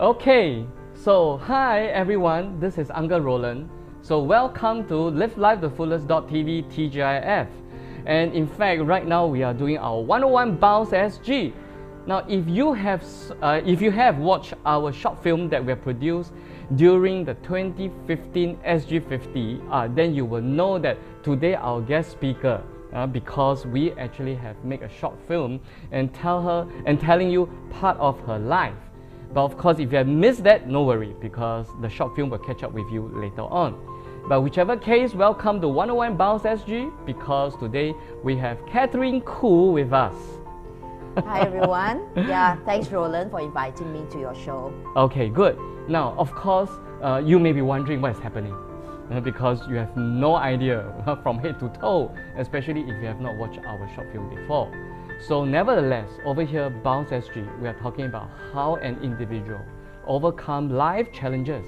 Okay, so hi everyone, this is Uncle Roland. So welcome to livelifethefullest.tv TGIF. And in fact, right now we are doing our 101 BounceSG. Now, if you have watched our short film that we have produced during the 2015 SG50, then you will know that today our guest speaker, because we actually have made a short film and telling you part of her life. But of course, if you have missed that, no worry, because the short film will catch up with you later on. But whichever case, welcome to 101 BounceSG, because today we have Catherine Khoo with us. Hi everyone. Yeah, thanks Roland for inviting me to your show. Okay, good. Now, of course, you may be wondering what is happening, because you have no idea from head to toe, especially if you have not watched our short film before. So nevertheless, over here, BounceSG, we are talking about how an individual overcome life challenges,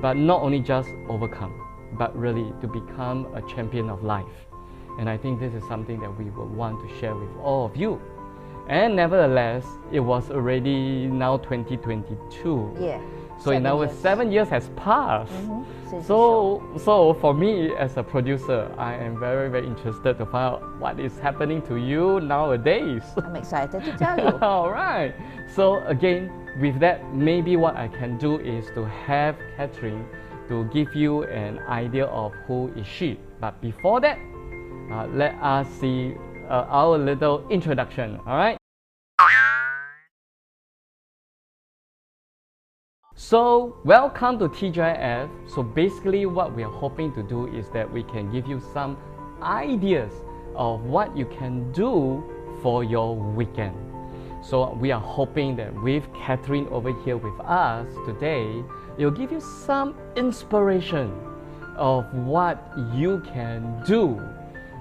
but not only just overcome, but really to become a champion of life. And I think this is something that we would want to share with all of you. And nevertheless, it was already now 2022. Yeah. So in our 7 years has passed. So for me as a producer, I am very, very interested to find out what is happening to you nowadays. I'm excited to tell you. All right. So again, with that, maybe what I can do is to have Catherine to give you an idea of who is she. But before that, let us see our little introduction. All right. So welcome to TGIF. So basically what we are hoping to do is that we can give you some ideas of what you can do for your weekend. So we are hoping that with Catherine over here with us today, it will give you some inspiration of what you can do.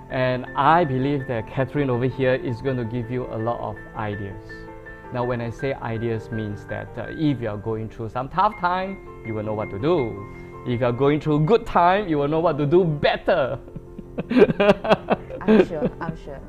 And I believe that Catherine over here is going to give you a lot of ideas. Now, when I say ideas, means that if you are going through some tough time, you will know what to do. If you are going through good time, you will know what to do better. I'm sure,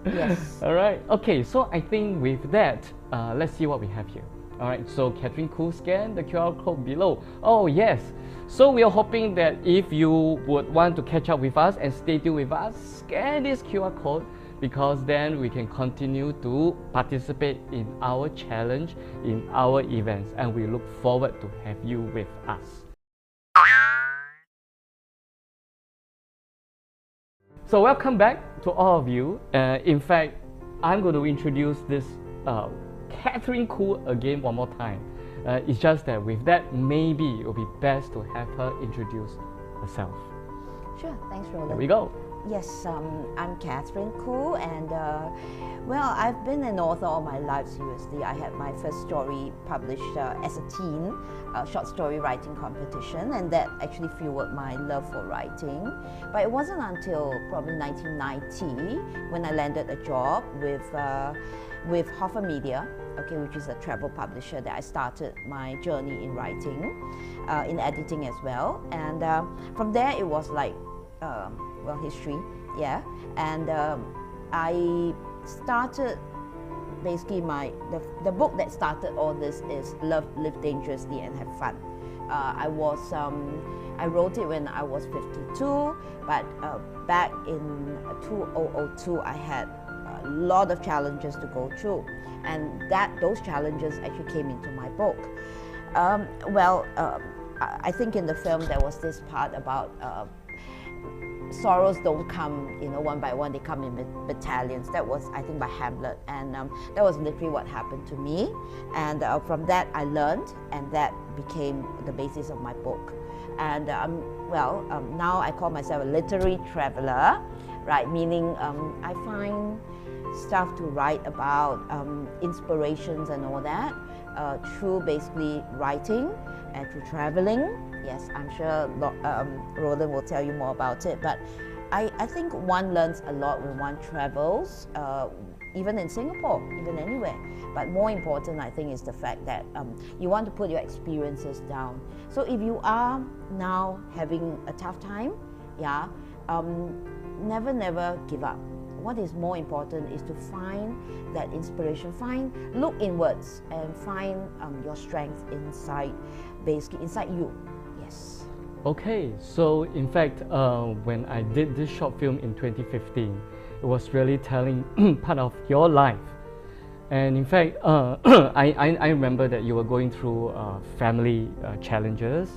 yes. All right, okay, so I think with that, let's see what we have here. All right, so Catherine Khoo, scan the QR code below. Oh yes, so we are hoping that if you would want to catch up with us and stay tuned with us, scan this QR code, because then we can continue to participate in our challenge, in our events, and we look forward to have you with us. So welcome back to all of you. In fact, I'm going to introduce this Catherine Khoo again one more time. It's just that with that, maybe it will be best to have her introduce herself. Sure, thanks Roland. Here we go. Yes, I'm Catherine Khoo, and well, I've been an author all my life, seriously. I had my first story published as a teen, a short story writing competition, and that actually fueled my love for writing. But it wasn't until probably 1990 when I landed a job with Hoffer Media, okay, which is a travel publisher, that I started my journey in writing, in editing as well. And from there it was like well, history, yeah. And I started basically the book that started all this is Love, Live Dangerously and Have Fun. I wrote it when I was 52, but back in 2002 I had a lot of challenges to go through, and those challenges actually came into my book. I think in the film there was this part about sorrows don't come, one by one, they come in battalions. That was, I think, by Hamlet, and that was literally what happened to me. And from that I learned, and that became the basis of my book. And now I call myself a literary traveler, right? Meaning I find stuff to write about, inspirations and all that, through basically writing and through traveling. Yes, I'm sure Roland will tell you more about it, but I think one learns a lot when one travels, even in Singapore, even anywhere. But more important, I think, is the fact that you want to put your experiences down. So if you are now having a tough time, yeah, never give up. what is more important is to find that inspiration, look inwards and find your strength inside, basically inside you. Yes. Okay, so in fact, when I did this short film in 2015, it was really telling part of your life. And in fact, I remember that you were going through family challenges.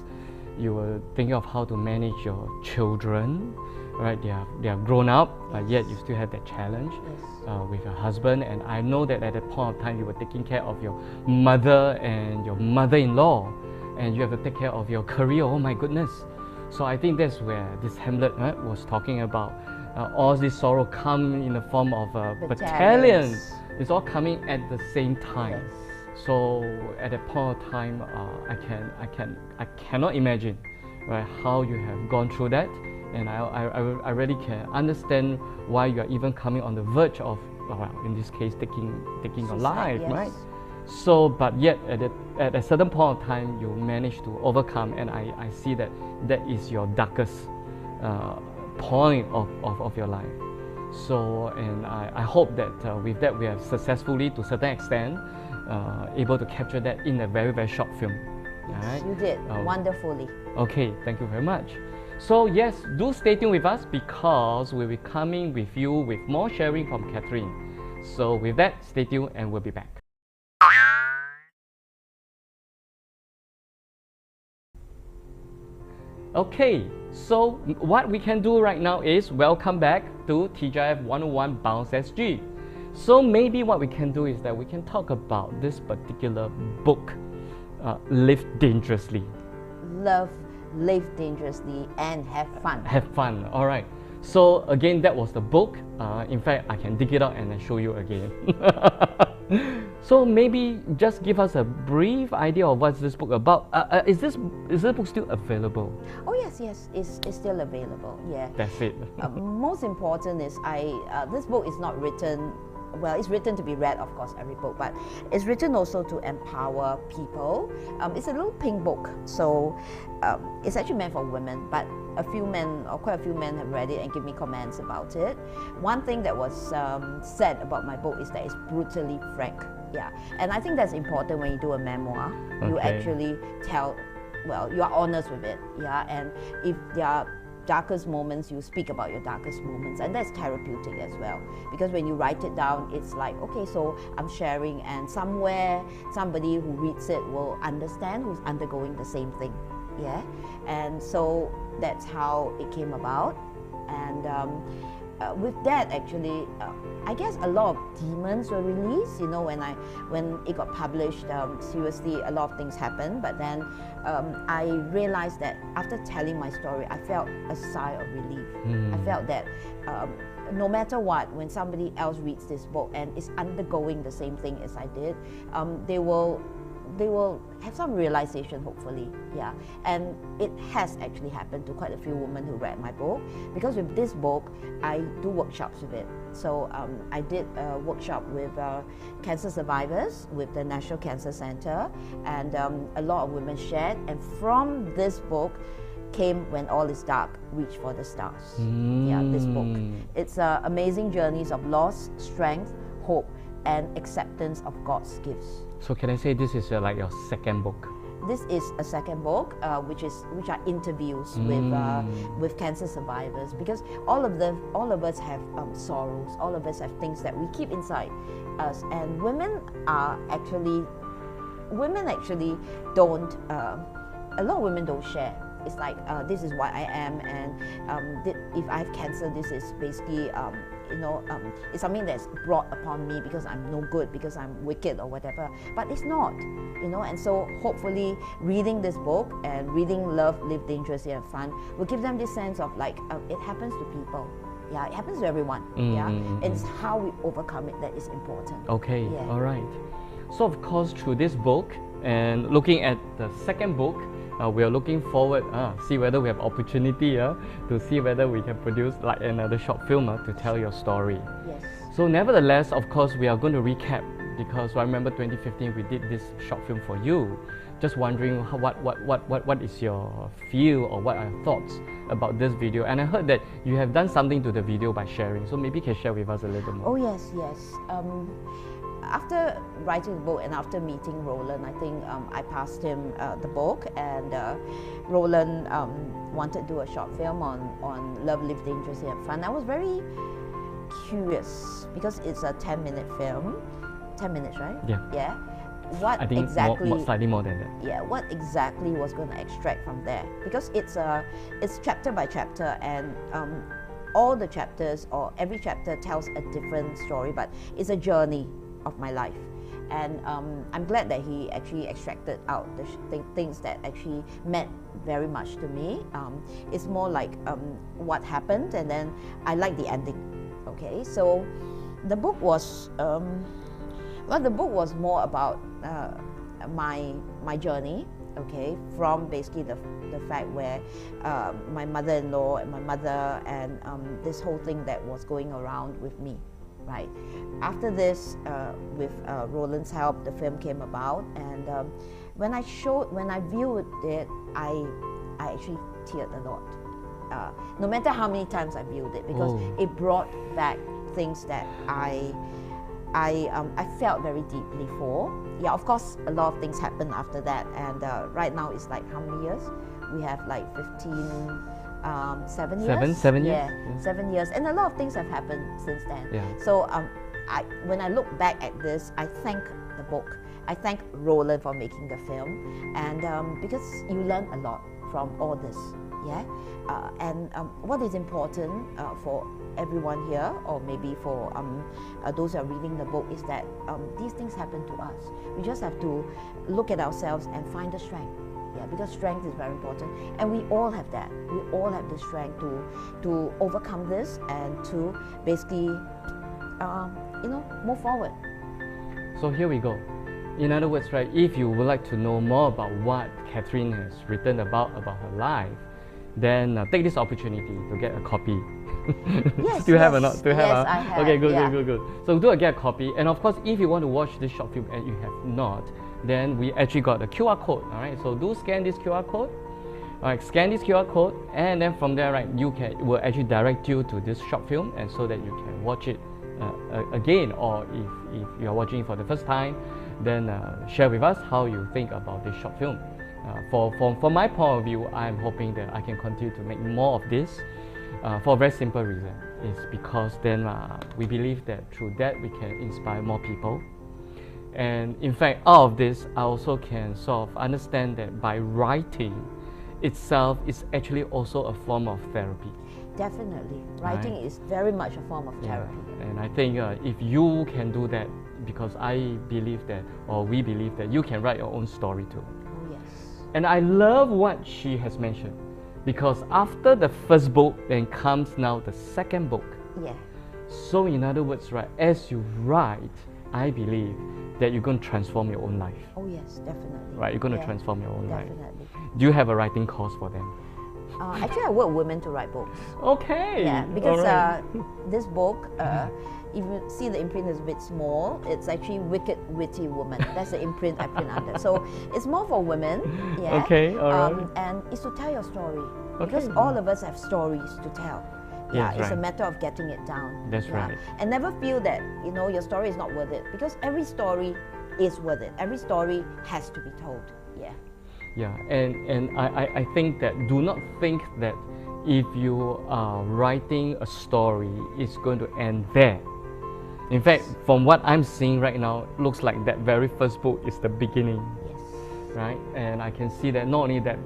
You were thinking of how to manage your children, right? They are grown up, but yet you still have that challenge with your husband. And I know that at that point of time, you were taking care of your mother and your mother-in-law, and you have to take care of your career. Oh my goodness! So I think that's where this Hamlet was talking about. All this sorrow come in the form of battalions. It's all coming at the same time. Yes. So at that point of time, I cannot imagine, right, how you have gone through that, and I really can understand why you are even coming on the verge of, well, in this case, taking your life, yes. right? So, but yet at a certain point of time, you manage to overcome, and I see that is your darkest point of your life. So, and I hope that with that we have successfully, to a certain extent, able to capture that in a very, very short film. Yes, right? you did wonderfully. Okay, thank you very much. So yes, do stay tuned with us, because we'll be coming with you with more sharing from Catherine. So with that, stay tuned and we'll be back. Okay, so what we can do right now is welcome back to TGIF 101 BounceSG. So maybe what we can do is that we can talk about this particular book, Live Dangerously. Live dangerously and have fun. Have fun, all right. So again, that was the book. In fact, I can dig it out and then show you again. So maybe just give us a brief idea of what's this book about. Is this book still available? Oh yes, it's still available. Yeah. That's it. Most important is this book is not written. Well, it's written to be read, of course, every book, but it's written also to empower people. It's a little pink book, so it's actually meant for women, but quite a few men have read it and give me comments about it. One thing that was said about my book is that it's brutally frank. Yeah, and I think that's important when you do a memoir. Okay. You actually tell, well, you are honest with it. Yeah, and if there are darkest moments, you speak about your darkest moments, and that's therapeutic as well, because when you write it down, it's like, okay, so I'm sharing, and somewhere somebody who reads it will understand, who's undergoing the same thing. Yeah, and so that's how it came about. And with that, actually, I guess a lot of demons were released. You know, when it got published, seriously, a lot of things happened. But then I realized that after telling my story, I felt a sigh of relief. I felt that no matter what, when somebody else reads this book and is undergoing the same thing as I did, they will have some realization, hopefully. Yeah, and it has actually happened to quite a few women who read my book, because with this book I do workshops with it. So I did a workshop with cancer survivors with the National Cancer Center, and a lot of women shared, and from this book came When All Is Dark, Reach for the Stars. Yeah, this book. It's amazing journeys of loss, strength, hope, and acceptance of God's gifts. So can I say this is like your second book? This is a second book, which are interviews with cancer survivors, because all of us have sorrows, all of us have things that we keep inside us, and women actually don't. A lot of women don't share. It's like, this is what I am, and if I have cancer, this is basically, it's something that's brought upon me because I'm no good, because I'm wicked or whatever. But it's not, and so hopefully reading this book and reading Love, Live Dangerously and Fun will give them this sense of like, it happens to people. Yeah, it happens to everyone. Yeah, and it's how we overcome it that is important. Okay, yeah. All right. So of course, through this book and looking at the second book, we are looking forward, see whether we have opportunity to see whether we can produce like another short film to tell your story. Yes. So nevertheless, of course, we are going to recap, because I remember 2015 we did this short film for you just wondering what is your feel or what are your thoughts about this video. And I heard that you have done something to the video by sharing, so maybe you can share with us a little more. Oh yes, yes. After writing the book and after meeting Roland, I think I passed him the book, and Roland wanted to do a short film on love, live dangerously and fun. I was very curious because it's a 10-minute film. 10 minutes, right? Yeah. Yeah. What I think exactly? slightly more than that. Yeah. What exactly was going to extract from there? Because it's chapter by chapter, and all the chapters or every chapter tells a different story, but it's a journey of my life. And I'm glad that he actually extracted out the things that actually meant very much to me. It's more like what happened, and then I like the ending. Okay, so the book was the book was more about my journey. Okay, from basically the fact where my mother-in-law and my mother and this whole thing that was going around with me. Right. After this, with Roland's help, the film came about, and when I viewed it, I actually teared a lot. No matter how many times I viewed it, because it brought back things that I felt very deeply for. Yeah, of course, a lot of things happened after that, and right now it's like how many years? We have like 7 years. 7 years? Yeah, 7 years. And a lot of things have happened since then. Yeah. So when I look back at this, I thank the book. I thank Roland for making the film. And because you learn a lot from all this. Yeah. And what is important for everyone here, or maybe for those who are reading the book, is that these things happen to us. We just have to look at ourselves and find the strength. Yeah, because strength is very important, and we all have that. We all have the strength to overcome this and to basically, move forward. So here we go. In other words, right, if you would like to know more about what Catherine has written about her life, then take this opportunity to get a copy. Yes, Still have or not? Still have? Yes, I have. Okay, good, yeah. good. So do get a copy, and of course, if you want to watch this short film and you have not, then we actually got a QR code. All right, so do scan this QR code. All right, scan this QR code, and then from there, right, it will actually direct you to this short film, and so that you can watch it again, or if you are watching it for the first time, then share with us how you think about this short film. From my point of view, I'm hoping that I can continue to make more of this for a very simple reason. It's because then we believe that through that we can inspire more people. And in fact, out of this, I also can sort of understand that by writing itself is actually also a form of therapy. Definitely. Writing is very much a form of therapy. And I think if you can do that, because I believe that, or we believe that you can write your own story too. Oh, yes. And I love what she has mentioned, because after the first book, then comes now the second book. Yeah. So in other words, right, as you write, I believe that you're going to transform your own life. Oh yes, definitely. Right, you're going to transform your own life. Definitely. Do you have a writing course for them? Actually, I work with women to write books. Okay. Yeah, because this book, if you see the imprint is a bit small, it's actually Wicked Witty Woman. That's the imprint I print under. So it's more for women. Yeah. Okay, alright. And it's to tell your story. Okay. Because all of us have stories to tell. Yeah, Yes, it's a right. matter of getting it down. That's right. And never feel that, your story is not worth it. Because every story is worth it. Every story has to be told. Yeah. Yeah, and I think that do not think that if you are writing a story, it's going to end there. In fact, from what I'm seeing right now, it looks like that very first book is the beginning. Yes. Right? And I can see that not only that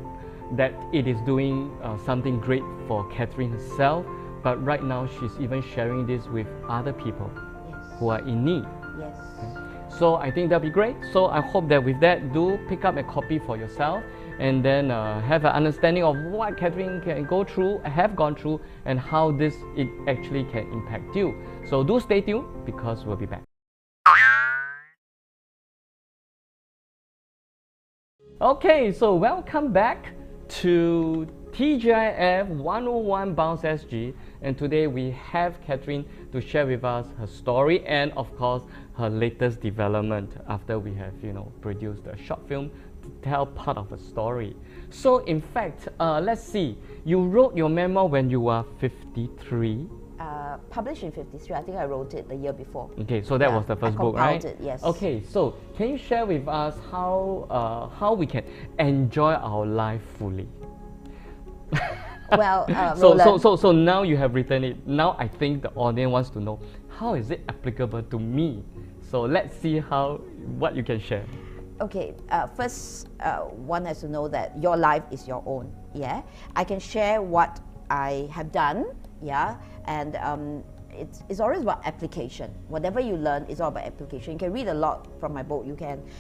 it is doing something great for Catherine herself, but right now she's even sharing this with other people who are in need. Yes. So I think that'll be great. So I hope that with that, do pick up a copy for yourself, and then have an understanding of what Catherine have gone through, and how it actually can impact you. So do stay tuned, because we'll be back. Okay, so welcome back to TGIF 101 BounceSG, and today we have Catherine to share with us her story and of course her latest development after we have produced a short film tell part of a story. So in fact, let's see, you wrote your memoir when you were 53. Published in 53. I think I wrote it the year before. Okay, so that was the first book, right? It, yes. Okay, so can you share with us how we can enjoy our life fully? Well, so now you have written it. Now I think the audience wants to know, how is it applicable to me? So let's see what you can share. Okay, first one has to know that your life is your own. Yeah, I can share what I have done. Yeah, and it's always about application. Whatever you learn is all about application. You can read a lot from my book,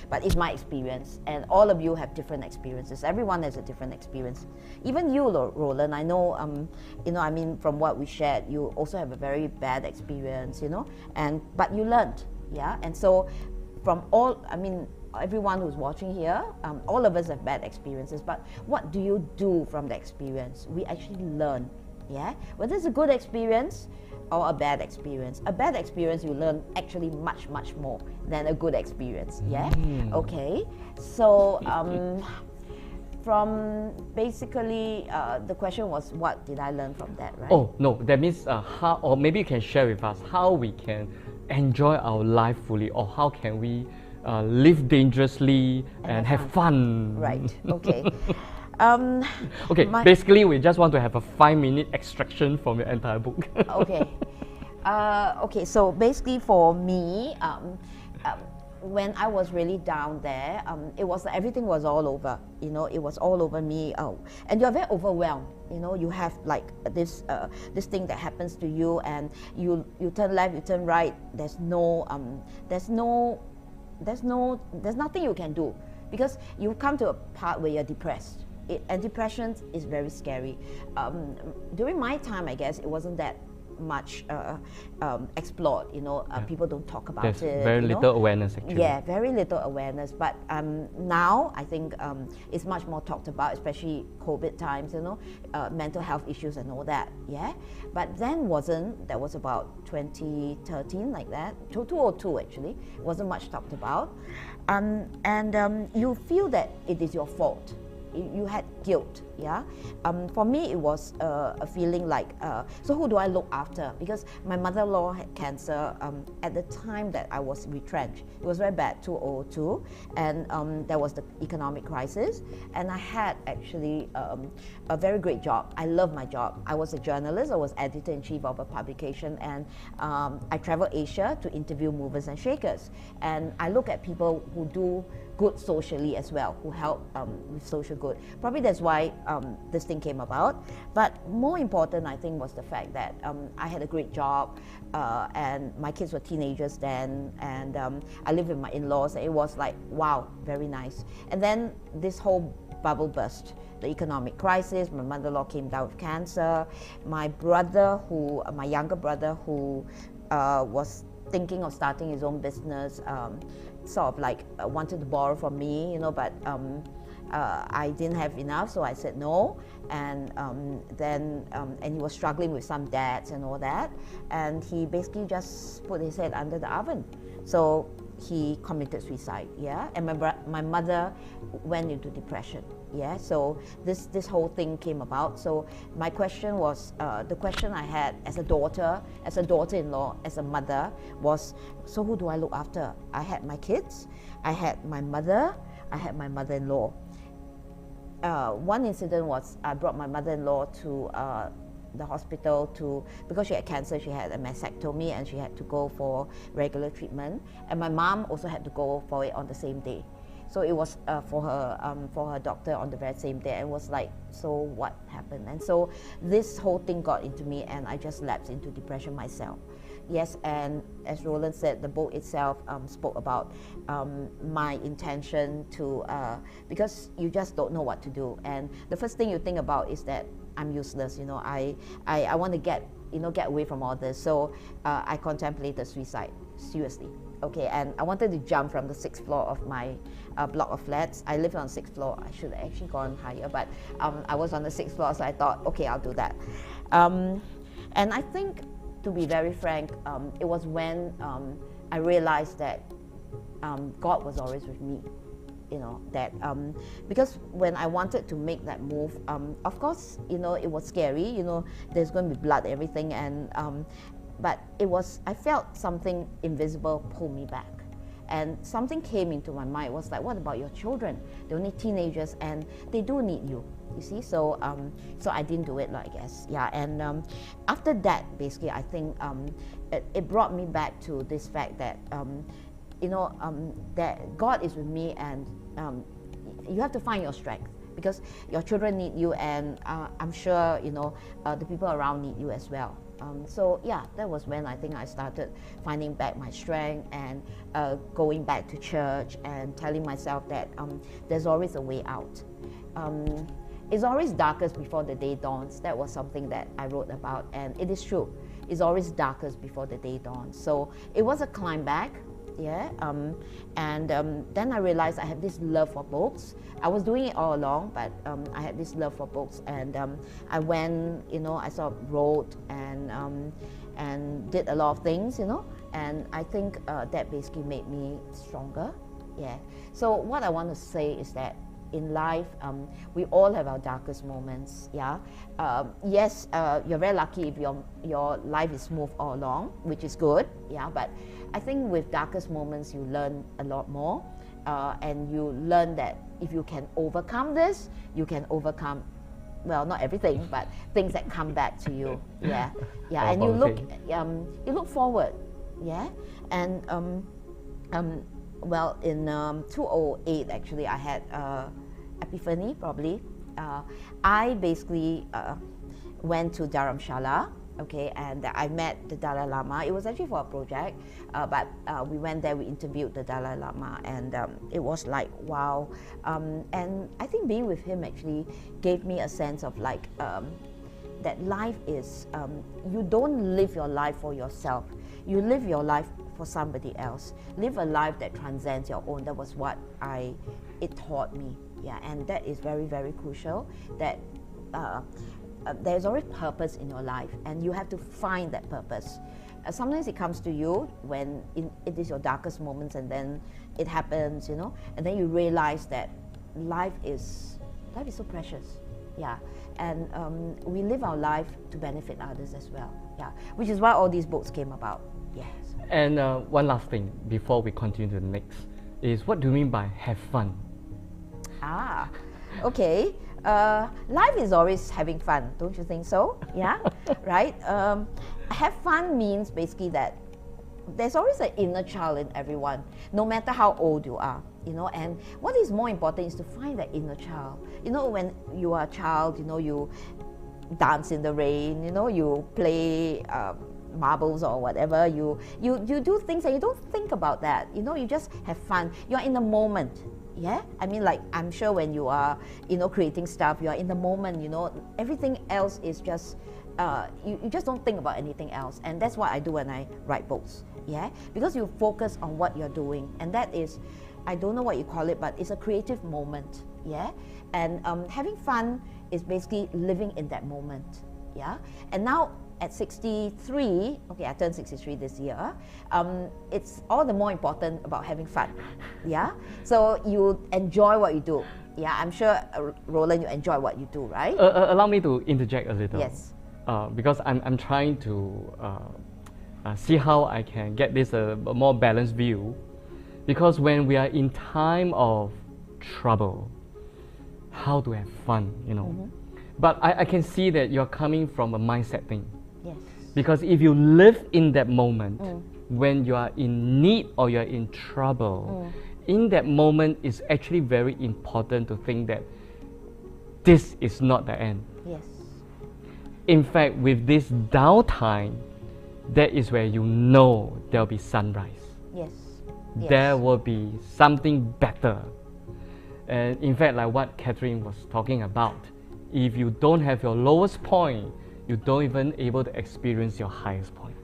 but it's my experience, and all of you have different experiences. Everyone has a different experience. Even you, Roland, I know, I mean, from what we shared, you also have a very bad experience, but you learned, yeah. And so, everyone who's watching here, all of us have bad experiences. But what do you do from the experience? We actually learn, yeah. Whether it's a good experience or a bad experience. A bad experience, you learn actually much, much more than a good experience, yeah? Okay, so from basically, the question was, what did I learn from that, right? Oh, no, that means how, or maybe you can share with us how we can enjoy our life fully, or how can we live dangerously and have fun. Right, okay. Okay, basically we just want to have a 5-minute extraction from your entire book. Okay. Okay, so basically for me, when I was really down there, it was everything was all over, it was all over me. And you're very overwhelmed, you have like this thing that happens to you, and you turn left, you turn right, there's nothing you can do, because you come to a part where you're depressed. And depression is very scary. During my time, I guess, it wasn't that much explored. People don't talk about it. There's very little awareness, actually. Yeah, very little awareness. But now, I think it's much more talked about, especially COVID times, mental health issues and all that, yeah? But then that was about 2013, like that, 2002 actually, it wasn't much talked about. You feel that it is your fault. You had guilt, yeah? For me, it was a feeling like, so who do I look after? Because my mother-in-law had cancer at the time that I was retrenched. It was very bad, 2002, and there was the economic crisis, and I had actually a very great job. I love my job. I was a journalist. I was editor-in-chief of a publication, and I traveled Asia to interview movers and shakers, and I look at people who do good socially as well, who help with social good. Probably that's why this thing came about. But more important, I think, was the fact that I had a great job, and my kids were teenagers then, and I lived with my in-laws. And it was like, wow, very nice. And then this whole bubble burst. The economic crisis, my mother-in-law came down with cancer. My younger brother who was thinking of starting his own business, sort of like wanted to borrow from me, but I didn't have enough, so I said no. And and he was struggling with some debts and all that, and he basically just put his head under the oven. So he committed suicide, yeah. And my mother went into depression, yeah. So this whole thing came about. So my question was, the question I had as a daughter-in-law, as a mother, was, so who do I look after? I had my kids, I had my mother, I had my mother-in-law. One incident was I brought my mother-in-law to the hospital because she had cancer. She had a mastectomy and she had to go for regular treatment, and my mom also had to go for it on the same day. So it was for her doctor on the very same day, and it was like, so what happened? And so this whole thing got into me, and I just lapsed into depression myself. Yes, and as Roland said, the book itself spoke about my intention to, because you just don't know what to do, and the first thing you think about is that I'm useless. I want to get away from all this. So I contemplated suicide, seriously. Okay, and I wanted to jump from the 6th floor of my block of flats. I lived on the 6th floor. I should have actually gone higher, but I was on the 6th floor, so I thought, okay, I'll do that. And I think, to be very frank, it was when I realized that God was always with me. you know, that because when I wanted to make that move, of course, you know, it was scary, you know, there's going to be blood, everything, and but it was, I felt something invisible pull me back. And something came into my mind. It was like, what about your children? They're only teenagers and they do need you, you see? So so I didn't do it, I guess. Yeah, and after that, basically, I think it brought me back to this fact that, you know, that God is with me, and you have to find your strength, because your children need you, and I'm sure, you know, the people around need you as well. So yeah, that was when I think I started finding back my strength, and going back to church and telling myself that there's always a way out. It's always darkest before the day dawns. That was something that I wrote about, and it is true. It's always darkest before the day dawns. So it was a climb back. Yeah, and then I realized I had this love for books. I was doing it all along, but I had this love for books, and I went, you know, I sort of wrote and did a lot of things, you know, and I think that basically made me stronger. Yeah. So what I want to say is that in life, we all have our darkest moments. Yeah. Yes, you're very lucky if your life is smooth all along, which is good. Yeah, but I think with darkest moments, you learn a lot more, and you learn that if you can overcome this, you can overcome, well, not everything, but things that come back to you. Yeah, yeah, and you look forward. Yeah, and well, in 2008, actually, I had epiphany, probably. I basically went to Dharamshala, okay, and I met the Dalai Lama. It was actually for a project, but we went there, we interviewed the Dalai Lama, and it was like, wow. And I think being with him actually gave me a sense of like, that life is, you don't live your life for yourself. You live your life for somebody else. Live a life that transcends your own. That was what it taught me. Yeah, and that is very, very crucial, that there's always purpose in your life, and you have to find that purpose. Sometimes it comes to you when it is your darkest moments, and then it happens, you know, and then you realize that life is so precious. Yeah, and we live our life to benefit others as well. Yeah, which is why all these books came about. Yes. And one last thing before we continue to the next is, what do you mean by have fun? Ah, okay. Life is always having fun, don't you think so? Yeah, right? Have fun means basically that there's always an inner child in everyone, no matter how old you are, you know, and what is more important is to find that inner child. You know, when you are a child, you know, you dance in the rain, you know, you play marbles or whatever, you do things and you don't think about that, you know, you just have fun, you're in the moment. Yeah, I mean, like, I'm sure when you are, you know, creating stuff, you are in the moment, you know, everything else is just, you just don't think about anything else. And that's what I do when I write books, yeah, because you focus on what you're doing, and that is, I don't know what you call it, but it's a creative moment, yeah, and having fun is basically living in that moment, yeah. And now at 63, okay, I turned 63 this year, it's all the more important about having fun, yeah? So you enjoy what you do. Yeah, I'm sure, Roland, you enjoy what you do, right? Allow me to interject a little. Yes. Because I'm trying to see how I can get this a more balanced view. Because when we are in time of trouble, how to have fun, you know? Mm-hmm. But I can see that you're coming from a mindset thing. Yes. Because if you live in that moment, when you are in need or you're in trouble, in that moment it's actually very important to think that this is not the end. Yes. In fact, with this downtime, that is where you know there'll be sunrise. Yes. There will be something better. And in fact, like what Catherine was talking about, if you don't have your lowest point, you don't even able to experience your highest point.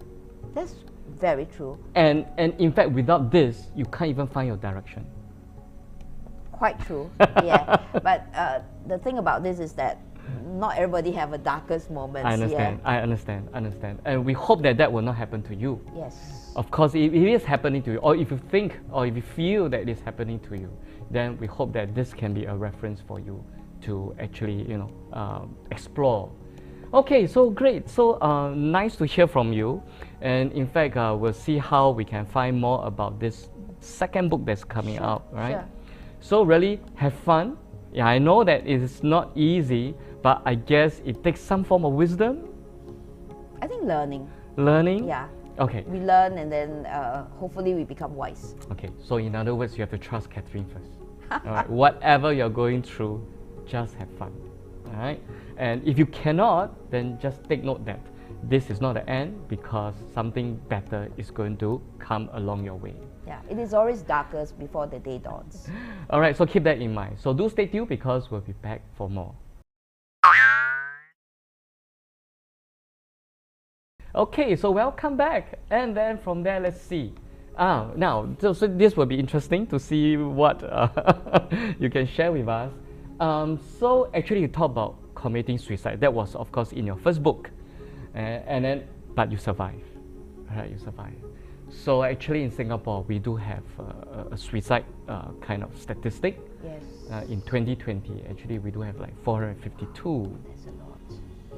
That's very true. And in fact, without this, you can't even find your direction. Quite true, yeah. But the thing about this is that not everybody have a darkest moments. I understand. Yeah. I understand. And we hope that that will not happen to you. Yes. Of course, if it is happening to you, or if you think, or if you feel that it is happening to you, then we hope that this can be a reference for you to actually, explore. Okay, so great. So nice to hear from you. And in fact, we'll see how we can find more about this second book that's coming out, right? Sure. So really have fun. Yeah, I know that it is not easy, but I guess it takes some form of wisdom. I think learning. Learning? Yeah. Okay. We learn and then hopefully we become wise. Okay, so in other words, you have to trust Catherine first. All right, whatever you're going through, just have fun. All right, and if you cannot, then just take note that this is not the end, because something better is going to come along your way. Yeah, it is always darkest before the day dawns. All right, so keep that in mind. So do stay tuned, because we'll be back for more. Okay, so welcome back, and then from there, let's see. Now, so this will be interesting to see what you can share with us. So actually, you talked about committing suicide. That was, of course, in your first book, and then but you survived. Right, you survived. So actually, in Singapore, we do have a suicide kind of statistic. Yes. In 2020, actually, we do have like 452. That's a lot.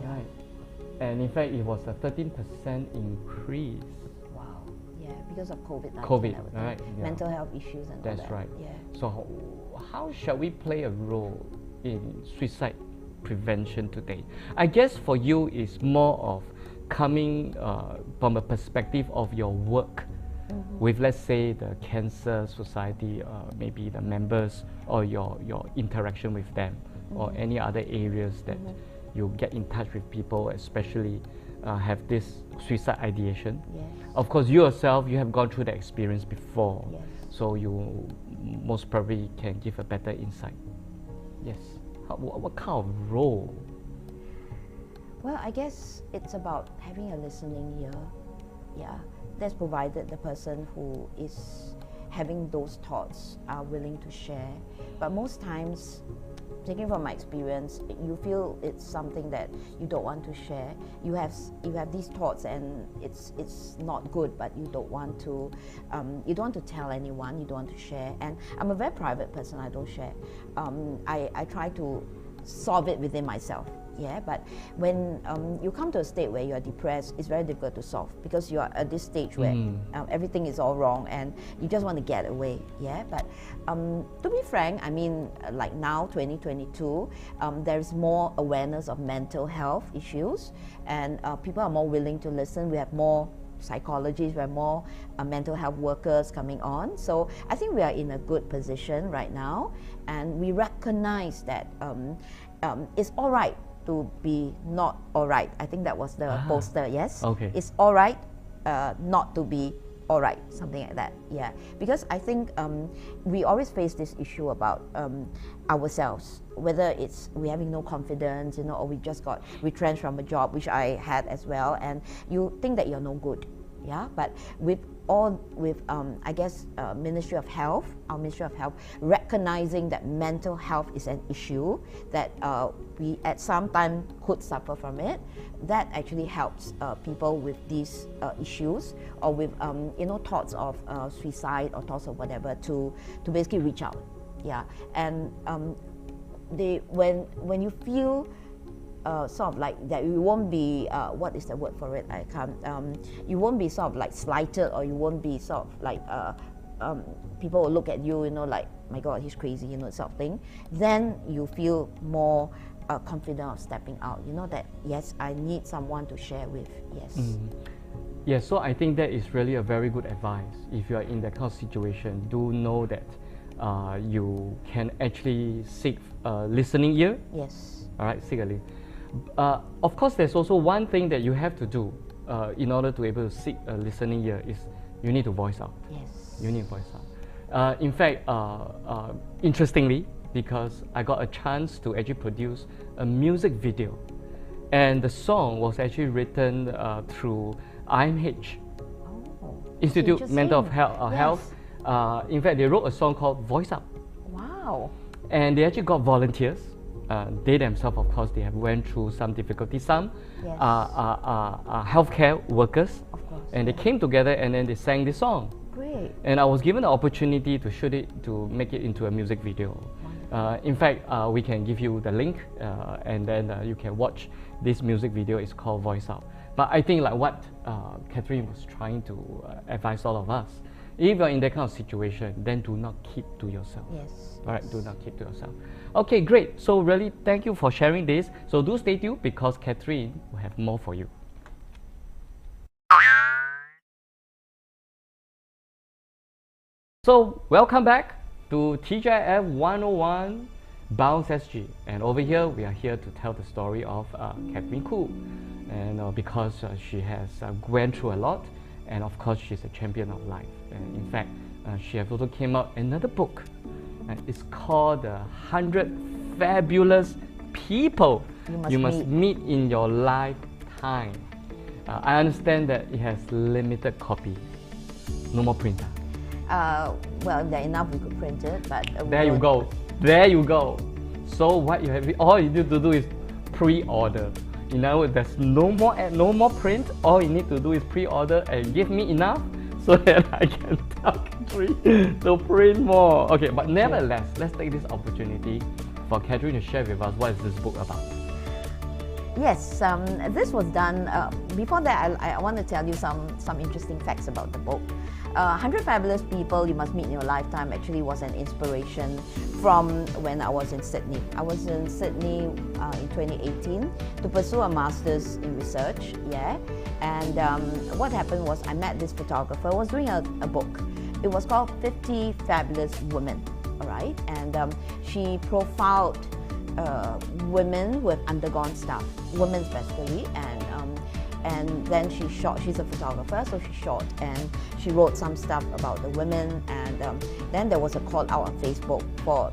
Right. And in fact, it was a 13% increase. Wow. Yeah, because of COVID-19. COVID, right? Yeah. Mental health issues and That's all that. right. Yeah. So how shall we play a role in suicide prevention today? I guess for you, it's more of coming from a perspective of your work with, let's say, the Cancer Society, maybe the members, or your interaction with them, or any other areas that you get in touch with people, especially have this suicide ideation. Yes. Of course, you yourself, you have gone through the experience before, Yes. so you most probably can give a better insight. Yes. What kind of role? Well, I guess it's about having a listening ear. Yeah, that's provided the person who is having those thoughts are willing to share. But most times, taking from my experience, you feel it's something that you don't want to share. You have these thoughts and it's not good, but you don't want to tell anyone. You don't want to share. And I'm a very private person. I don't share. I try to solve it within myself. Yeah, but when you come to a state where you're depressed, it's very difficult to solve, because you're at this stage where everything is all wrong and you just want to get away. Yeah, but to be frank, I mean, like now, 2022, there's more awareness of mental health issues, and people are more willing to listen. We have more psychologists, we have more mental health workers coming on. So I think we are in a good position right now, and we recognize that it's all right to be not all right. I think that was the poster, yes? Okay. It's all right not to be all right, something like that, yeah. Because I think we always face this issue about ourselves, whether it's we having no confidence, or we just got retrenched from a job, which I had as well, and you think that you're no good, yeah? But with I guess Ministry of Health, our Ministry of Health, recognizing that mental health is an issue, that we at some time could suffer from it, that actually helps people with these issues, or with thoughts of suicide or thoughts of whatever, to basically reach out, yeah. And when you feel sort of like that, you won't be what is the word for it? I can't. You won't be sort of like slighted, or you won't be sort of like people will look at you, like, my God, he's crazy, sort of thing. Then you feel more confident of stepping out. That yes, I need someone to share with. Yes. Yeah. So I think that is really a very good advice. If you are in that kind of situation, do know that you can actually seek listening ear. Yes. All right, seek a listen. Of course, there's also one thing that you have to do in order to be able to seek a listening ear, is you need to voice out. Yes. You need to voice out. In fact, interestingly, because I got a chance to actually produce a music video, and the song was actually written through IMH, Institute Mental Health. In fact, they wrote a song called Voice Up. Wow. And they actually got volunteers they themselves, of course, they have went through some difficulty. Some Yes. are healthcare workers, Of course. and they came together and then they sang this song. Great. And I was given the opportunity to shoot it, to make it into a music video. In fact, we can give you the link, and then you can watch this music video. It's called Voice Out. But I think like what Catherine was trying to advise all of us, if you're in that kind of situation, then do not keep to yourself. Yes. All right, do not keep to yourself. Okay, great. So really, thank you for sharing this. So do stay tuned because Catherine will have more for you. So welcome back to TGIF 101 BounceSG, and over here we are here to tell the story of Catherine Khoo, and because she has went through a lot, and of course she's a champion of life. And in fact, she has also came out another book, and it's called The 100 Fabulous People You Must Meet in Your Lifetime. I understand that it has limited copy, no more printer. Well, if there are enough, we could print it, but there you go. There you go. So what you have, all you need to do is pre-order. In other words, there's no more print. All you need to do is pre-order and give me enough so that I can tell Catherine to print more. Okay, but nevertheless, let's take this opportunity for Catherine to share with us what is this book about. Yes, this was done. Before that, I want to tell you some interesting facts about the book. 100 Fabulous People You Must Meet in Your Lifetime actually was an inspiration from when I was in Sydney. I was in Sydney in 2018 to pursue a master's in research, yeah. And what happened was I met this photographer who was doing a book. It was called 50 Fabulous Women, all right? And she profiled women who have undergone stuff, women especially, and then she shot. She's a photographer, so she shot and she wrote some stuff about the women, and then there was a call out on Facebook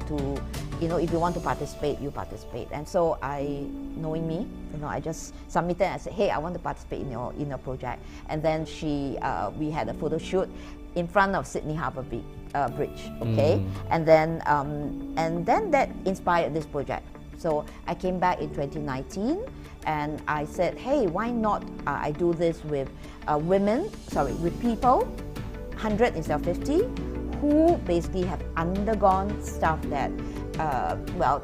to if you want to participate, you participate. And so knowing me, I just submitted and I said, hey, I want to participate in your project. And then we had a photo shoot in front of Sydney Harbour Bridge, okay? And then that inspired this project. So I came back in 2019 and I said, hey, why not I do this with with people, 100 instead of 50, who basically have undergone stuff that,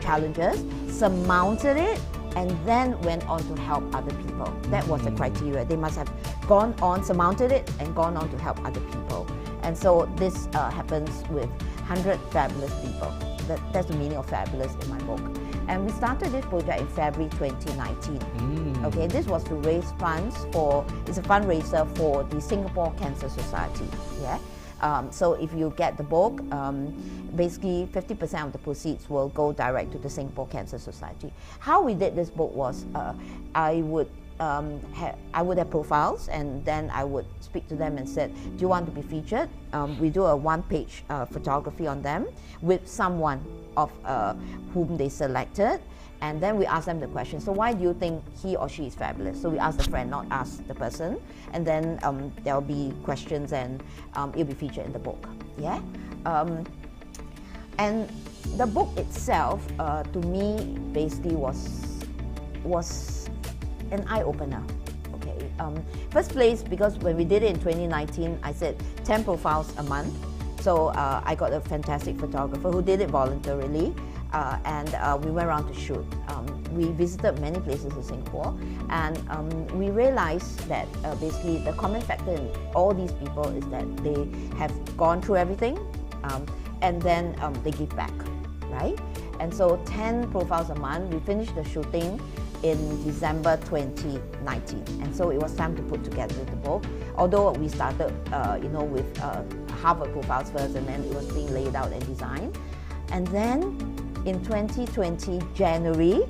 challenges, surmounted it, and then went on to help other people. That was the criteria. They must have gone on, surmounted it, and gone on to help other people. And so this happens with 100 fabulous people. That's the meaning of fabulous in my book. And we started this project in February 2019. Okay, this was to raise funds it's a fundraiser for the Singapore Cancer Society. Yeah. So if you get the book, basically 50% of the proceeds will go direct to the Singapore Cancer Society. How we did this book was I would have profiles, and then I would speak to them and said, do you want to be featured? We do a one-page photography on them with someone of whom they selected, and then we ask them the question, so why do you think he or she is fabulous? So we ask the friend, not ask the person, and then there'll be questions, and it'll be featured in the book. Yeah. And the book itself, to me, basically was an eye-opener. Okay. First place, because when we did it in 2019, I said 10 profiles a month. So I got a fantastic photographer who did it voluntarily, and we went around to shoot. We visited many places in Singapore, and we realized that basically the common factor in all these people is that they have gone through everything, and then they give back, right? And so 10 profiles a month. We finished the shooting in December 2019, and so it was time to put together the book. Although we started, with Harvard profiles first, and then it was being laid out and designed. And then in 2020 January,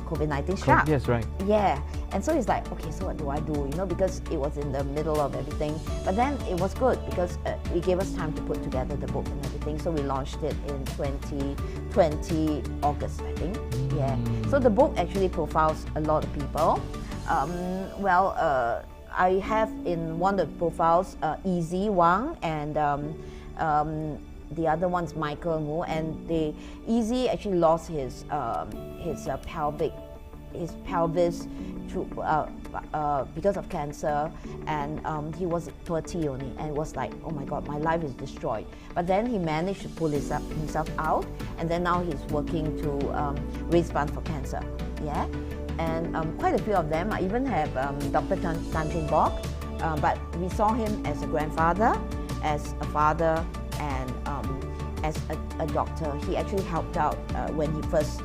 COVID-19 struck. Yes, right. Yeah, and so it's like, okay, so what do I do? Because it was in the middle of everything. But then it was good because it gave us time to put together the book and everything. So we launched it in 2020 August, I think. Yeah. So the book actually profiles a lot of people. I have in one of the profiles Easy Wang and the other one's Michael Moo, and Easy actually lost his pelvis through, because of cancer, and he was 30 only, and it was like, oh my God, my life is destroyed. But then he managed to pull himself out, and then now he's working to raise funds for cancer. Yeah, and quite a few of them. I even have Dr. Tan Chin Bok, but we saw him as a grandfather, as a father, and as a doctor. He actually helped out when he first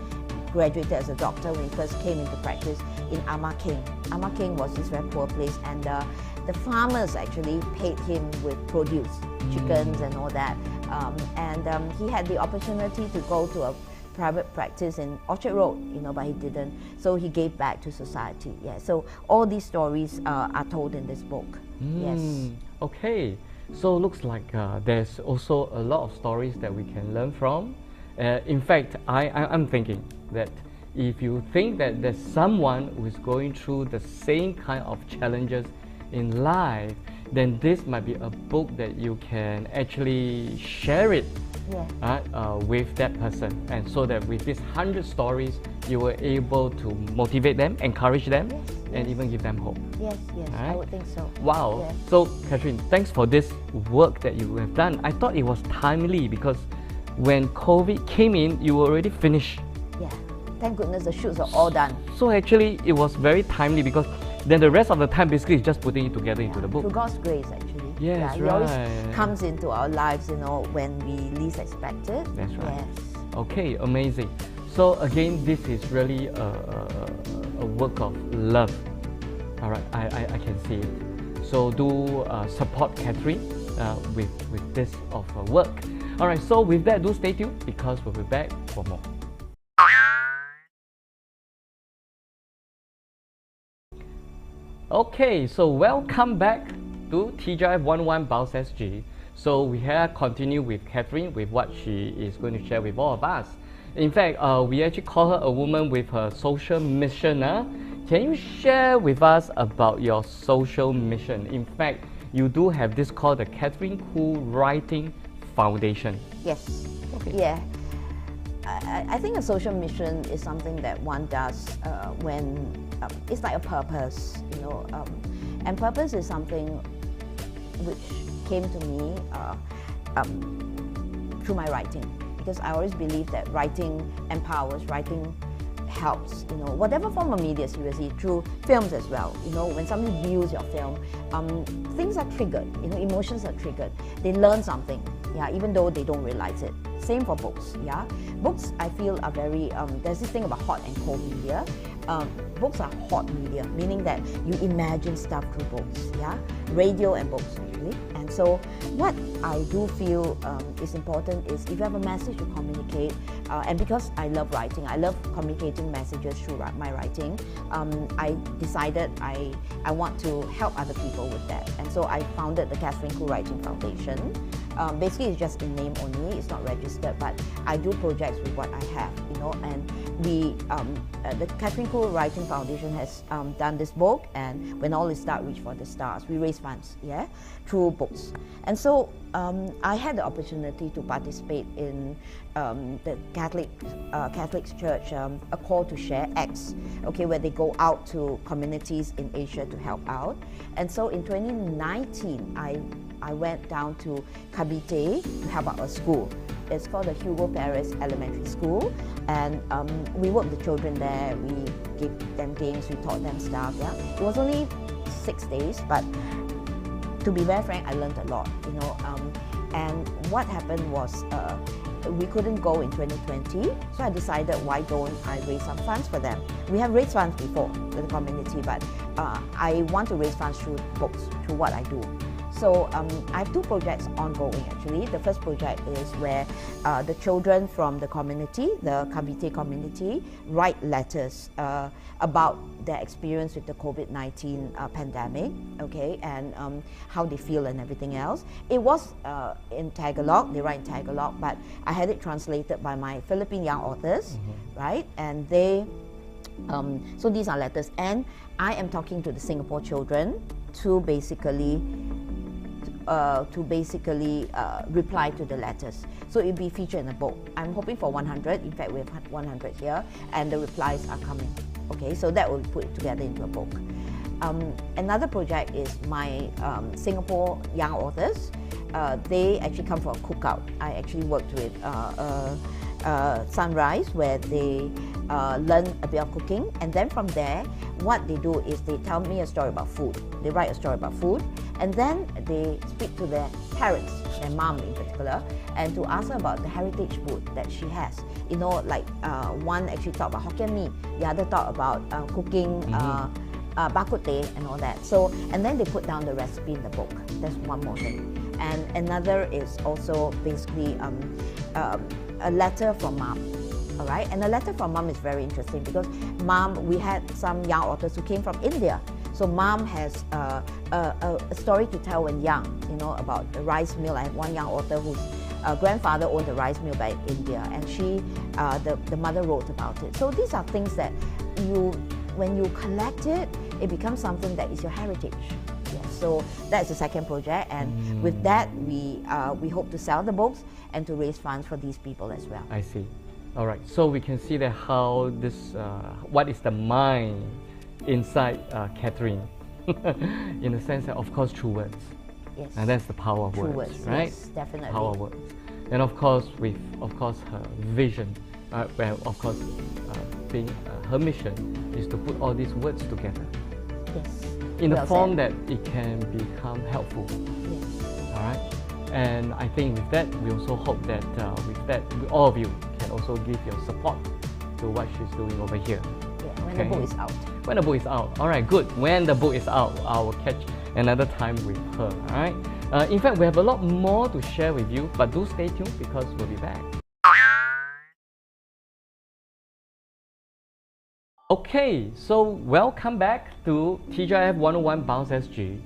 graduated as a doctor, when he first came into practice in Ama King. Ama King was this very poor place, and the farmers actually paid him with produce, chickens and all that. And he had the opportunity to go to a private practice in Orchard Road, but he didn't. So he gave back to society. Yeah. So all these stories are told in this book. Yes. Okay. So looks like there's also a lot of stories that we can learn from. In fact, I'm thinking that if you think that there's someone who is going through the same kind of challenges in life, then this might be a book that you can actually share it with that person, and so that with these 100 stories, you were able to motivate them, encourage them, and even give them hope. Yes, right? I would think so. Wow. Yes. So, Catherine, thanks for this work that you have done. I thought it was timely because when COVID came in, you were already finished. Yeah. Thank goodness the shoots are all done. So actually, it was very timely because then the rest of the time basically is just putting it together into the book. Through God's grace, actually. Yes, He always comes into our lives, when we least expect it. That's right. Yes. Okay, amazing. So again, this is really a work of love. All right, I can see it. So do support Catherine with this of her work. All right, so with that, do stay tuned because we'll be back for more. Okay, so welcome back to TGI 101 BounceSG. So we have continued with Catherine with what she is going to share with all of us. In fact, we actually call her a woman with her social mission. Can you share with us about your social mission? In fact, you do have this called the Catherine Khoo Writing Foundation. Yes. Okay. Yeah. I think a social mission is something that one does when it's like a purpose, and purpose is something which came to me through my writing, because I always believe that writing empowers, writing helps, whatever form of media, seriously, through films as well. When somebody views your film, things are triggered, emotions are triggered. They learn something, even though they don't realize it. Same for books, Books, I feel, are very, there's this thing about hot and cold media. Books are hot media, meaning that you imagine stuff through books, Radio and books, actually. And so what I do feel is important is if you have a message to communicate, and because I love writing, I love communicating messages through my writing, I decided I want to help other people with that. And so I founded the Catherine Khoo Writing Foundation. Basically, it's just in name only, it's not registered, but I do projects with what I have, and the Catherine Khoo Writing Foundation has done this book, and when all is start, reach for the stars. We raise funds, through books. And so I had the opportunity to participate in the Catholic Church, a call to share, Acts, where they go out to communities in Asia to help out. And so in 2019, I went down to Cavite to help out a school. It's called the Hugo Perez Elementary School, and we worked with the children there. We gave them games, we taught them stuff. It was only 6 days, but to be very frank, I learned a lot. And what happened was we couldn't go in 2020, so I decided, why don't I raise some funds for them? We have raised funds before with the community, but I want to raise funds through books, through what I do. So I have two projects ongoing, actually. The first project is where the children from the community, the Cavite community, write letters about their experience with the COVID-19 pandemic, and how they feel and everything else. It was in Tagalog, they write in Tagalog, but I had it translated by my Philippine young authors, right? And they, so these are letters, and I am talking to the Singapore children to basically to basically reply to the letters. So it'll be featured in the book. I'm hoping for 100. In fact, we've had 100 here, and the replies are coming. Okay, so that will be put together into a book. Another project is my Singapore young authors. They actually come for a cookout. I actually worked with Sunrise, where they learn a bit of cooking, and then from there, what they do is they tell me a story about food. They write a story about food, and then they speak to their parents, their mom in particular, and to ask her about the heritage food that she has. You know, like one actually talked about Hokkien mee, the other talked about cooking bak kut teh and all that. So, and then they put down the recipe in the book. That's one more thing. And another is also basically a letter from mom. All right, and a letter from mom is very interesting because mom, we had some young authors who came from India. So mom has a story to tell when young, you know, about the rice mill. I have one young author whose grandfather owned a rice mill back in India, and she, the mother wrote about it. So these are things that when you collect it, it becomes something that is your heritage. Yes, so that's the second project, and with that, we hope to sell the books and to raise funds for these people as well. I see. All right, so we can see that how this, what is the mind inside Catherine, in the sense that, of course, through words. Yes. And that's the power of Through words, right? Yes, definitely. Power of words. And of course, with, of course, her vision, well, of course, being her mission is to put all these words together. Yes. In the Well form said. that it can become helpful. Yes. All right. And I think with that, we also hope that with that, all of you can also give your support to what she's doing over here. Yeah, when the book is out. When the book is out. All right, good. When the book is out, I will catch another time with her. All right. In fact, we have a lot more to share with you, but do stay tuned because we'll be back. Okay, so welcome back to TGIF 101 BounceSG.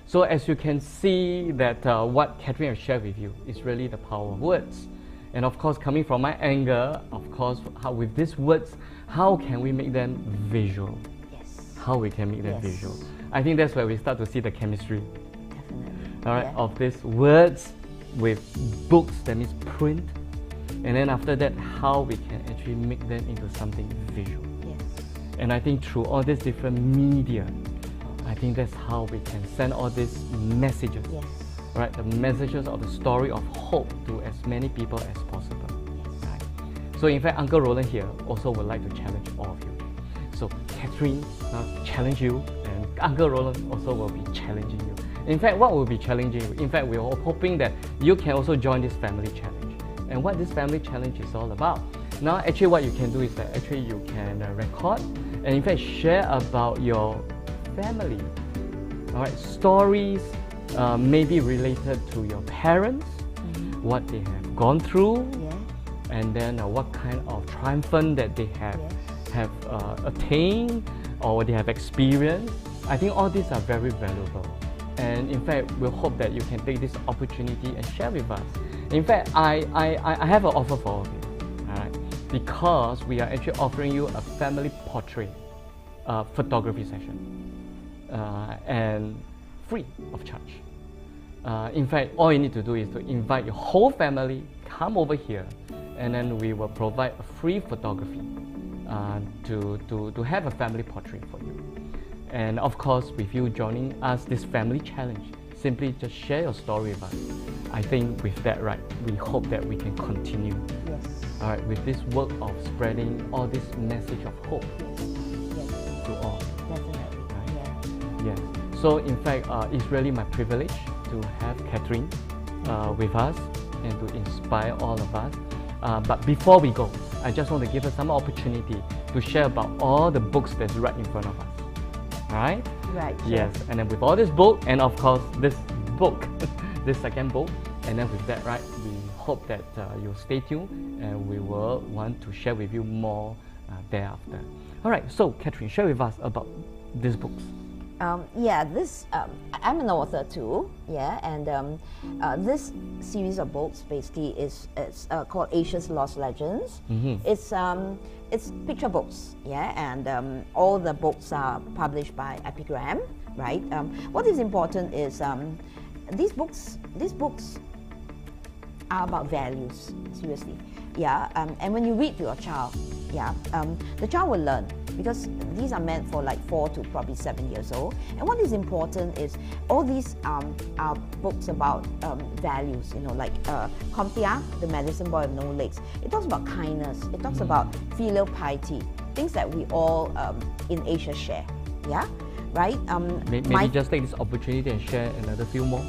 So as you can see that what Catherine has shared with you is really the power of words. And of course, coming from my angle, of course, how with these words, how can we make them visual? Yes. How we can make them Yes. visual. I think that's where we start to see the chemistry, Definitely. all right, Yeah. of these words with books, that means print. And then after that, how we can actually make them into something visual. Yes. And I think through all these different media, I think that's how we can send all these messages, Yes. right? The messages of the story of hope to as many people as possible. Yes. Right? So in fact, Uncle Roland here also would like to challenge all of you. So Catherine challenge you, and Uncle Roland also will be challenging you. In fact, what will be challenging you? In fact, we're hoping that you can also join this family challenge. And what this family challenge is all about. Now, actually what you can do is that actually you can record and in fact share about your family. All right, stories maybe related to your parents, what they have gone through, Yeah. and then what kind of triumphant that they have Yes. attained or they have experienced. I think all these are very valuable. And in fact, we'll hope that you can take this opportunity and share with us. In fact, I have an offer for all of you, all right? Because we are actually offering you a family portrait photography session, and free of charge. In fact, all you need to do is to invite your whole family, come over here, and then we will provide a free photography to have a family portrait for you. And of course, with you joining us this family challenge, simply just share your story with us. I think with that, right, we hope that we can continue, Yes. all right, with this work of spreading all this message of hope Yes. to all. Definitely. Right. Yeah. Yes. So in fact, it's really my privilege to have Catherine with us and to inspire all of us. But before we go, I just want to give her some opportunity to share about all the books that's right in front of us. All right? Right. Yes. And then with all this book, and of course this book, this second book, and then with that, right, we hope that you'll stay tuned and we will want to share with you more thereafter. All right. So Catherine, share with us about these books. Yeah, this I'm an author too. Yeah, and this series of books basically is called Asia's Lost Legends. It's picture books. Yeah, and all the books are published by Epigram. Right. What is important is these books are about values, seriously. Yeah, and when you read to your child, yeah, the child will learn, because these are meant for like 4 to probably 7 years old. And what is important is all these are books about values, you know, like Comtia, The Medicine Boy with No Legs. It talks about kindness, it talks about filial piety, things that we all in Asia share, yeah, right? Maybe just take this opportunity and share another few more.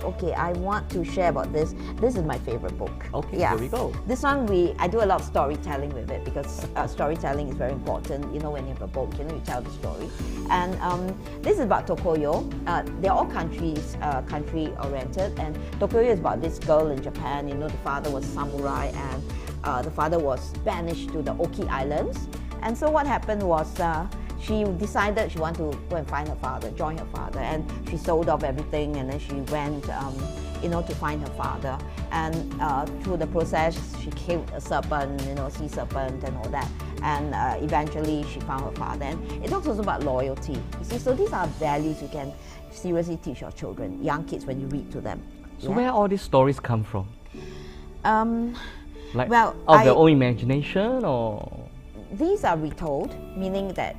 Okay, I want to share about this. This is my favorite book. Okay, yeah. Here we go. This one, I do a lot of storytelling with it, because storytelling is very important. You know, when you have a book, you know, you tell the story. And this is about Tokoyo. They're all country-oriented. And Tokoyo is about this girl in Japan. You know, the father was samurai, and the father was banished to the Oki Islands. And so what happened was, she decided she wanted to go and find her father, join her father, and she sold off everything, and then she went, you know, to find her father. And through the process, she killed a serpent, you know, sea serpent and all that. And eventually, she found her father. And it talks also about loyalty. You see, so these are values you can seriously teach your children, young kids, when you read to them. So where all these stories come from? Like, well, of their own imagination, or? These are retold, meaning that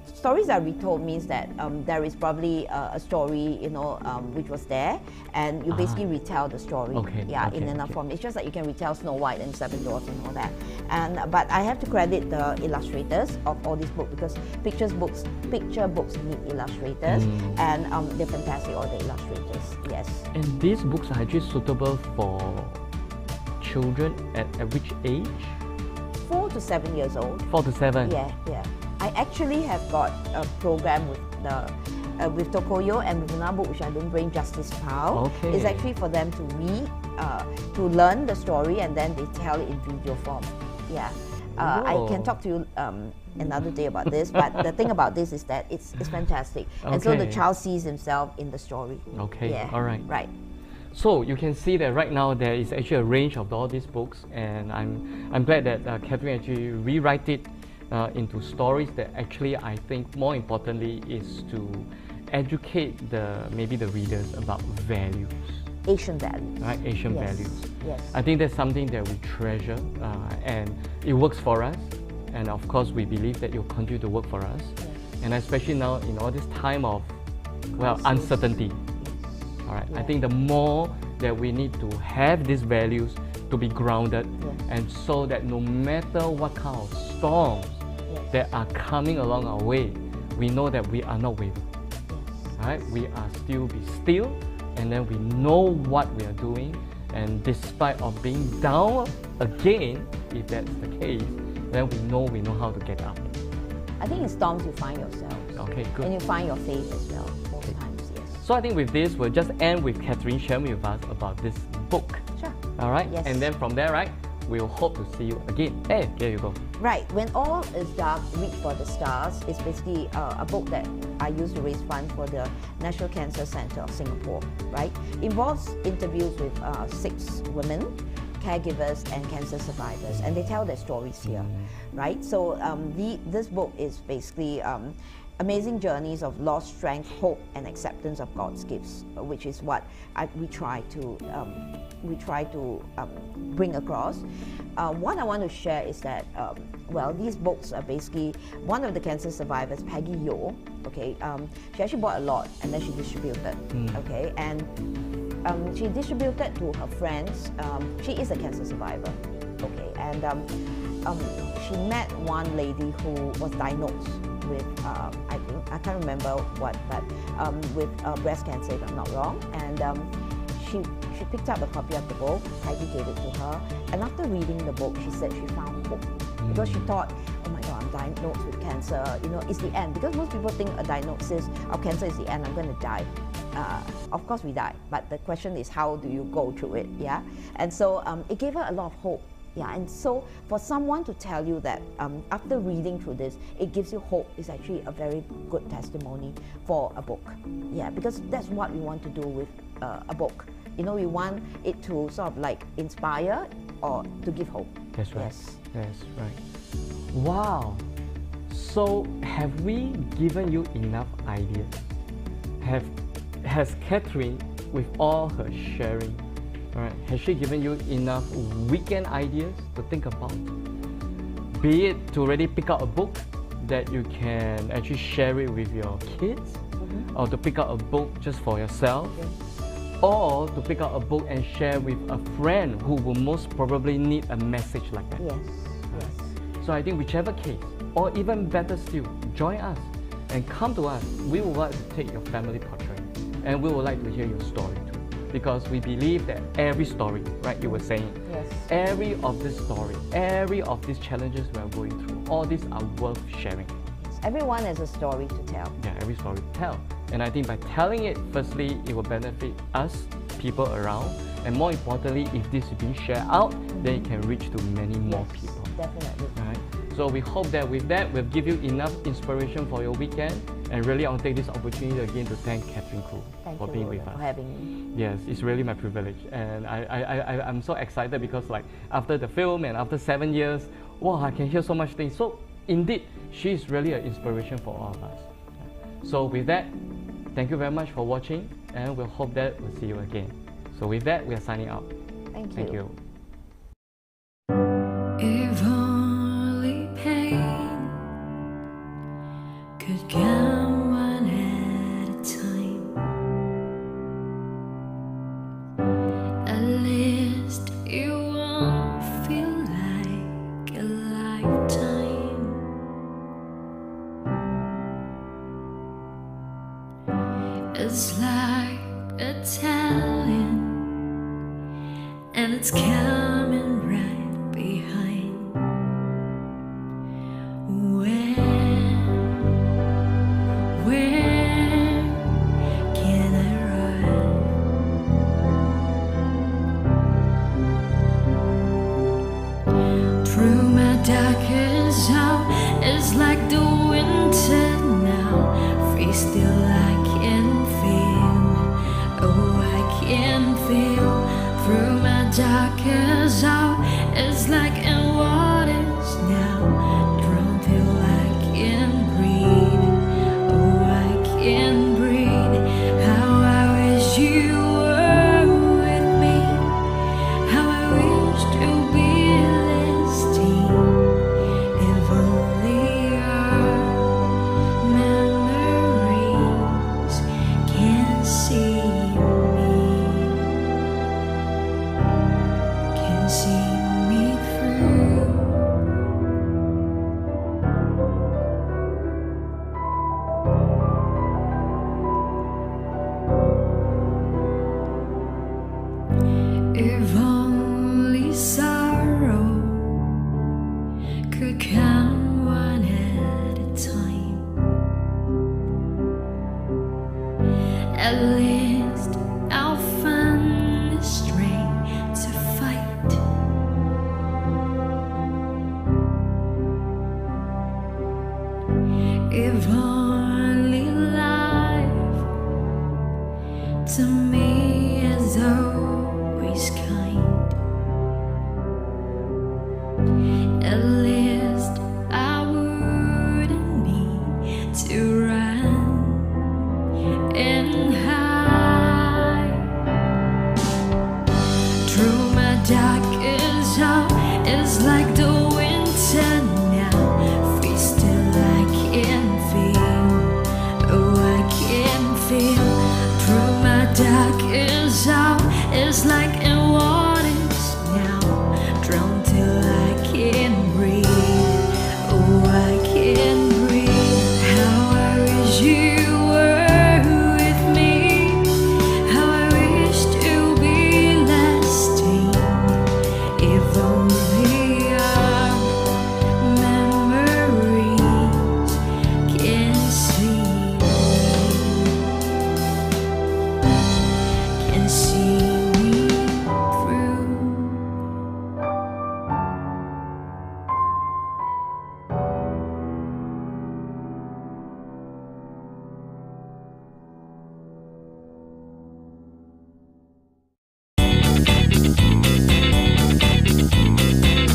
stories are retold means that there is probably a story, you know, which was there, and you basically retell the story, in another form. It's just that you can retell Snow White and Seven Dwarfs and all that. And but I have to credit the illustrators of all these books, because picture books need illustrators, and they're fantastic, all the illustrators. Yes. And these books are actually suitable for children at which age? 4 to 7 years old. 4 to 7. Yeah. I actually have got a program with with Tokoyo, and with another book which I don't bring, Justice Pao. Okay. It's actually for them to read, to learn the story, and then they tell it in video form. Yeah. I can talk to you another day about this, but the thing about this is that it's fantastic. And so the child sees himself in the story. Okay. Yeah. All right. Right. So you can see that right now there is actually a range of all these books, and I'm glad that Catherine actually rewrite it into stories that actually, I think more importantly, is to educate maybe the readers about values. Asian values. Right, Asian values. Yes. I think that's something that we treasure, and it works for us, and of course we believe that it will continue to work for us, and especially now in all this time of, well, uncertainty. All right. I think the more that we need to have these values to be grounded, and so that no matter what kind of storms that are coming along our way, we know that we are not wavering. All right. We are still be still, and then we know what we are doing, and despite of being down again, if that's the case, then we know how to get up. I think in storms you find yourself. Okay, good. And you find your faith as well. Most times. So I think with this, we'll just end with Catherine sharing with us about this book. Sure. All right? Yes. And then from there, right, we'll hope to see you again. Hey, there you go. Right. When All is Dark, Reach for the Stars is basically a book that I use to raise funds for the National Cancer Center of Singapore, right? Involves interviews with 6 women, caregivers and cancer survivors, and they tell their stories here, right? So this book is basically amazing journeys of lost strength, hope, and acceptance of God's gifts, which is what we try to bring across. What I want to share is that, well, these books are basically, one of the cancer survivors, Peggy Yo, okay, she actually bought a lot and then she distributed, okay, and she distributed to her friends. She is a cancer survivor, okay, and she met one lady who was diagnosed with, I can't remember what, but with breast cancer, if I'm not wrong. And she picked up a copy of the book, Peggy gave it to her, and after reading the book, she said she found hope. Because she thought, oh my God, I'm diagnosed with cancer, you know, it's the end. Because most people think a diagnosis of cancer is the end, I'm going to die. Of course we die, but the question is, how do you go through it, yeah? And so it gave her a lot of hope. Yeah, and so for someone to tell you that after reading through this, it gives you hope is actually a very good testimony for a book. Yeah, because that's what we want to do with a book. You know, we want it to sort of like inspire or to give hope. That's right. Yes. That's right. Wow. So have we given you enough ideas? has Catherine, with all her sharing, alright, has she given you enough weekend ideas to think about? Be it to already pick out a book that you can actually share it with your kids, or to pick out a book just for yourself, or to pick out a book and share with a friend who will most probably need a message like that. Yes, yes. So I think whichever case, or even better still, join us and come to us. We would like to take your family portrait, and we would like to hear your story too. Because we believe that every story, right, you were saying, Yes. every of this story, every of these challenges we are going through, all these are worth sharing. Everyone has a story to tell. Yeah, every story to tell. And I think by telling it, firstly, it will benefit us, people around, and more importantly, if this is being shared out, then it can reach to many more people. Definitely. Right? So we hope that with that, we'll give you enough inspiration for your weekend. And really, I want to take this opportunity again to thank Catherine Khoo for being with us. For having me. Yes, it's really my privilege, and I'm so excited because like after the film and after 7 years, wow, I can hear so much things. So indeed, she is really an inspiration for all of us. So with that, thank you very much for watching, and we'll hope that we'll see you again. So with that, we are signing out. Thank you. If only pain could come one at a time, at least it won't feel like a lifetime. It's like a talent, and it's coming right behind. Where can I run? Through my darkest hour, it's like the winter now. Free still I can feel, oh I can feel. Through my darkest hour, it's like in waters now. Drown till I can breathe, oh I can breathe. How I wish you were with me, how I wish to be listening. If only our memories can see me, can see me through. If only sorrow could come one at a time, at least I'll find the strength to fight. If only life to me is always kind, at least I wouldn't need to run and hide. Through